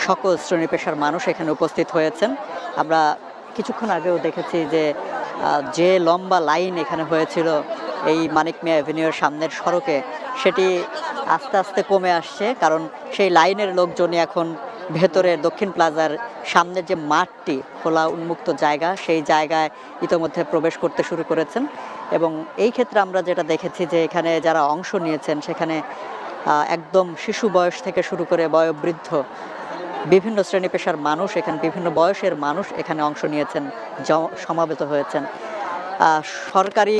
সকল শ্রেণী পেশার মানুষ এখানে উপস্থিত হয়েছেন। আমরা কিছুক্ষণ আগেও দেখেছি যে লম্বা লাইন এখানে হয়েছিল এই মানিক মিয়া অ্যাভিনিউয়ের সামনের সড়কে, সেটি আস্তে আস্তে কমে আসছে, কারণ সেই লাইনের লোকজনই এখন ভেতরে দক্ষিণ প্লাজার সামনের যে মাঠটি, খোলা উন্মুক্ত জায়গা, সেই জায়গায় ইতোমধ্যে প্রবেশ করতে শুরু করেছেন। এবং এই ক্ষেত্রে আমরা যেটা দেখেছি যে এখানে যারা অংশ নিয়েছেন সেখানে একদম শিশু বয়স থেকে শুরু করে বয়োবৃদ্ধ বিভিন্ন শ্রেণী পেশার মানুষ, এখানে বিভিন্ন বয়সের মানুষ এখানে অংশ নিয়েছেন, সমাবেত হয়েছেন। সরকারি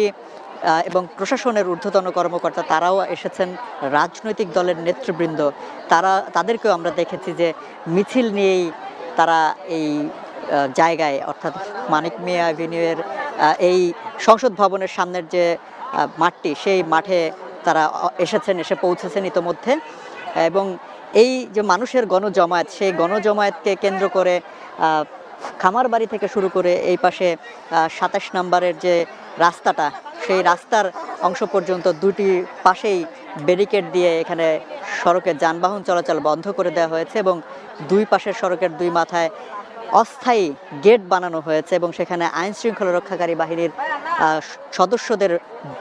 এবং প্রশাসনের ঊর্ধ্বতন কর্মকর্তা তারাও এসেছেন, রাজনৈতিক দলের নেতৃবৃন্দ তাদেরকেও আমরা দেখেছি যে মিছিল নিয়েই তারা এই জায়গায়, অর্থাৎ মানিক মিয়া অ্যাভিনিউয়ের এই সংসদ ভবনের সামনের যে মাঠটি, সেই মাঠে তারা এসে পৌঁছেছেন ইতোমধ্যে। এবং এই যে মানুষের গণজমায়েত, সেই গণজমায়েতকে কেন্দ্র করে খামারবাড়ি থেকে শুরু করে এই পাশে ২৭ নম্বরের যে রাস্তাটা, সেই রাস্তার অংশ পর্যন্ত দুটি পাশেই ব্যারিকেড দিয়ে এখানে সড়কে যানবাহন চলাচল বন্ধ করে দেওয়া হয়েছে এবং দুই পাশের সড়কের দুই মাথায় অস্থায়ী গেট বানানো হয়েছে এবং সেখানে আইন শৃঙ্খলা রক্ষাকারী বাহিনীর সদস্যদের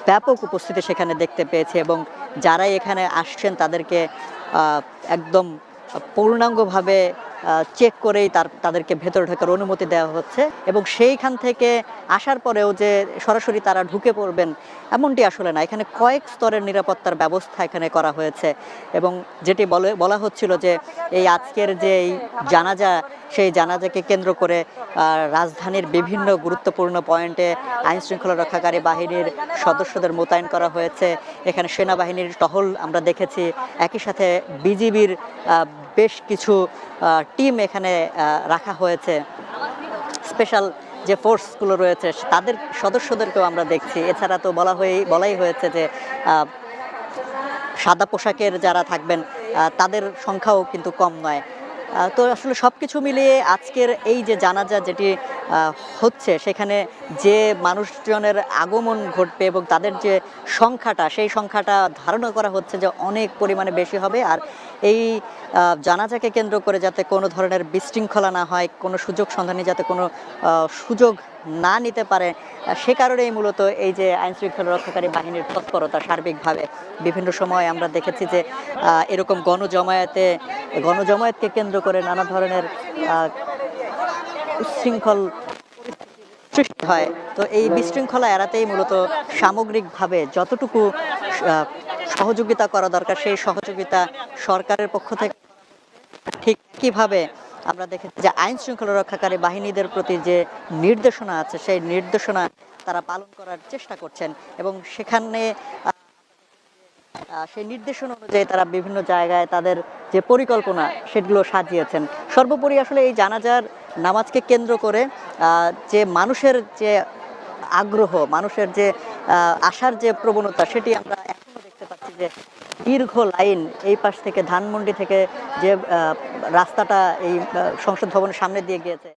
ব্যাপক উপস্থিতি সেখানে দেখতে পেয়েছে এবং যারাই এখানে আসছেন তাদেরকে একদম পূর্ণাঙ্গভাবে চেক করেই তাদেরকে ভেতরে ঢোকার অনুমতি দেওয়া হচ্ছে। এবং সেইখান থেকে আসার পরেও যে সরাসরি তারা ঢুকে পড়বেন এমনটি আসলে না, এখানে কয়েক স্তরের নিরাপত্তার ব্যবস্থা এখানে করা হয়েছে। এবং যেটি বলা হচ্ছিল যে এই আজকের যে এই জানাজা, সেই জানাজাকে কেন্দ্র করে রাজধানীর বিভিন্ন গুরুত্বপূর্ণ পয়েন্টে আইন শৃঙ্খলা রক্ষাকারী বাহিনীর সদস্যদের মোতায়েন করা হয়েছে। এখানে সেনাবাহিনীর টহল আমরা দেখেছি, একই সাথে বিজিবির বেশ কিছু টিম এখানে রাখা হয়েছে। স্পেশাল যে ফোর্সগুলো রয়েছে তাদের সদস্যদেরকেও আমরা দেখছি। এছাড়া তো বলাই হয়েছে যে সাদা পোশাকের যারা থাকবেন তাদের সংখ্যাও কিন্তু কম নয়। তো আসলে সব কিছু মিলিয়ে আজকের এই যে জানাজা যেটি হচ্ছে, সেখানে যে মানুষজনের আগমন ঘটবে এবং তাদের যে সংখ্যাটা, সেই সংখ্যাটা ধারণা করা হচ্ছে যে অনেক পরিমাণে বেশি হবে। আর এই জানাজাকে কেন্দ্র করে যাতে কোনো ধরনের বিশৃঙ্খলা না হয়, কোনো সুযোগ সন্ধানী যাতে কোনো সুযোগ না নিতে পারে, সে কারণেই মূলত এই যে আইন শৃঙ্খলা রক্ষাকারী বাহিনীর তৎপরতা। সার্বিকভাবে বিভিন্ন সময় আমরা দেখেছি যে এরকম গণজমায়েতকে কেন্দ্র করে নানা ধরনের উচ্ছৃঙ্খল সৃষ্টি হয়। তো এই বিশৃঙ্খলা এড়াতেই মূলত সামগ্রিকভাবে যতটুকু সহযোগিতা করা দরকার, সেই সহযোগিতা সরকারের পক্ষ থেকে ঠিক কিভাবে আমরা দেখেছি যে আইন শৃঙ্খলা রক্ষাকারী বাহিনীদের প্রতি যে নির্দেশনা আছে, সেই নির্দেশনা তারা পালন করার চেষ্টা করছেন এবং সেখানে সেই নির্দেশনা অনুযায়ী তারা বিভিন্ন জায়গায় তাদের যে পরিকল্পনা সেগুলো সাজিয়েছেন। সর্বোপরি আসলে এই জানাজার নামাজকে কেন্দ্র করে যে মানুষের যে আগ্রহ, মানুষের যে আসার যে প্রবণতা, সেটি আমরা এখনো দেখতে পাচ্ছি যে দীর্ঘ লাইন এই পাশ থেকে ধানমন্ডি থেকে যে রাস্তাটা এই সংসদ ভবনের সামনে দিয়ে গিয়েছে।